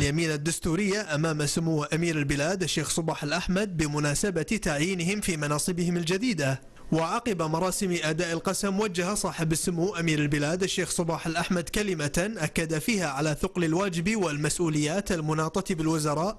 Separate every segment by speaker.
Speaker 1: اليمين الدستورية أمام سمو أمير البلاد الشيخ صباح الأحمد بمناسبة تعيينهم في مناصبهم الجديدة. وعقب مراسم أداء القسم وجه صاحب السمو أمير البلاد الشيخ صباح الأحمد كلمة أكد فيها على ثقل الواجب والمسؤوليات المناطة بالوزراء،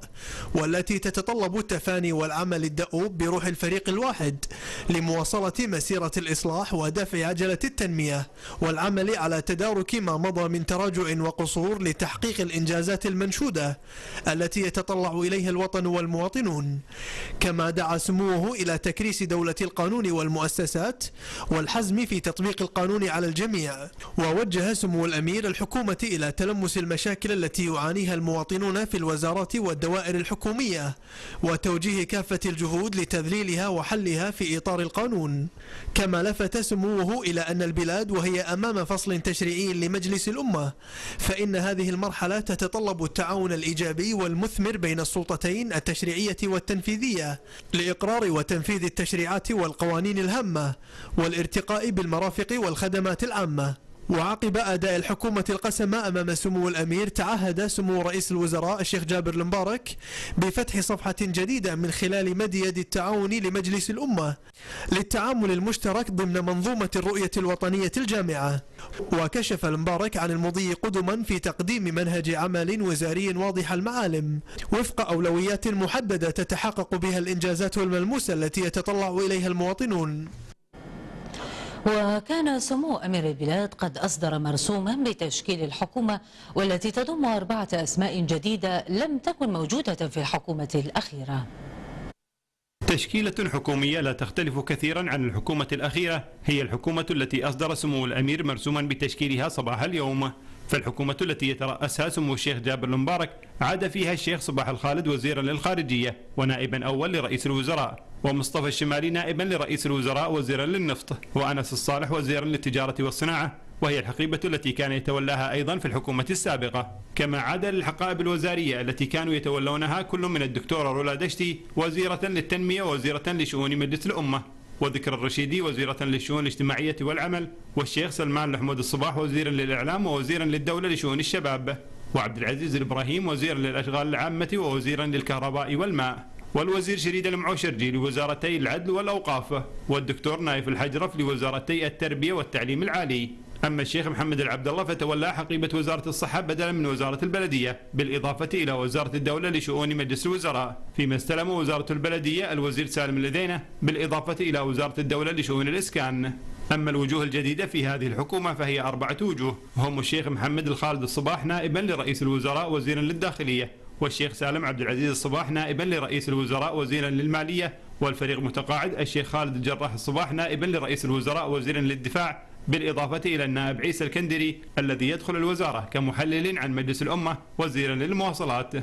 Speaker 1: والتي تتطلب التفاني والعمل الدؤوب بروح الفريق الواحد لمواصلة مسيرة الإصلاح ودفع عجلة التنمية، والعمل على تدارك ما مضى من تراجع وقصور لتحقيق الإنجازات المنشودة التي يتطلع إليها الوطن والمواطنون. كما دعا سموه إلى تكريس دولة القانون والمؤسسات والحزم في تطبيق القانون على الجميع. ووجه سمو الأمير الحكومة إلى تلمس المشاكل التي يعانيها المواطنون في الوزارات والدوائر الحكومية، وتوجيه كافة الجهود لتذليلها وحلها في إطار القانون. كما لفت سموه إلى أن البلاد وهي أمام فصل تشريعي لمجلس الأمة، فإن هذه المرحلة تتطلب التعاون الإيجابي والمثمر بين السلطتين التشريعية والتنفيذية لإقرار وتنفيذ التشريعات والقوانين الهامة والارتقاء بالمرافق والخدمات العامة. وعقب أداء الحكومة القسم أمام سمو الأمير، تعهد سمو رئيس الوزراء الشيخ جابر المبارك بفتح صفحة جديدة من خلال مد يد التعاون لمجلس الأمة للتعامل المشترك ضمن منظومة الرؤية الوطنية الجامعة. وكشف المبارك عن المضي قدما في تقديم منهج عمل وزاري واضح المعالم وفق أولويات محددة تتحقق بها الإنجازات الملموسة التي يتطلع إليها المواطنون.
Speaker 2: وكان سمو أمير البلاد قد أصدر مرسوما بتشكيل الحكومة، والتي تضم 4 أسماء جديدة لم تكن موجودة في الحكومة الأخيرة.
Speaker 3: تشكيلة حكومية لا تختلف كثيرا عن الحكومة الأخيرة هي الحكومة التي أصدر سمو الأمير مرسوما بتشكيلها صباح اليوم. فالحكومة التي يترأسها سمو الشيخ جابر المبارك عاد فيها الشيخ صباح الخالد وزيرا للخارجية ونائبا أول لرئيس الوزراء، ومصطفى الشمالي نائبا لرئيس الوزراء وزيرا للنفط، وأنس الصالح وزيرا للتجارة والصناعة، وهي الحقيبة التي كان يتولاها أيضا في الحكومة السابقة. كما عاد للحقائب الوزارية التي كانوا يتولونها كل من الدكتورة رولا دشتي وزيرة للتنمية ووزيرة لشؤون مجلس الأمة، وذكر الرشيدي وزيرة للشؤون الاجتماعية والعمل، والشيخ سلمان لحمود الصباح وزيرا للإعلام ووزيرا للدولة لشؤون الشباب، وعبد العزيز الإبراهيم وزيرا للأشغال العامة ووزيرا للكهرباء والماء، والوزير شريد المعوشرجي لوزارتي العدل والأوقاف، والدكتور نايف الحجرف لوزارتي التربية والتعليم العالي. أما الشيخ محمد العبد الله فتولى حقيبة وزارة الصحة بدلا من وزارة البلدية، بالإضافة إلى وزارة الدولة لشؤون مجلس الوزراء، فيما استلم وزارة البلدية الوزير سالم اللذينة، بالإضافة إلى وزارة الدولة لشؤون الإسكان. أما الوجوه الجديدة في هذه الحكومة فهي 4 وجوه، هم الشيخ محمد الخالد الصباح نائبا لرئيس الوزراء وزيرا للداخلية، والشيخ سالم عبد العزيز الصباح نائبا لرئيس الوزراء وزيرا للمالية، والفريق متقاعد الشيخ خالد الجراح الصباح نائبا لرئيس الوزراء وزيرا للدفاع، بالإضافة إلى النائب عيسى الكندري الذي يدخل الوزارة كمحلل عن مجلس الأمة وزيرا للمواصلات.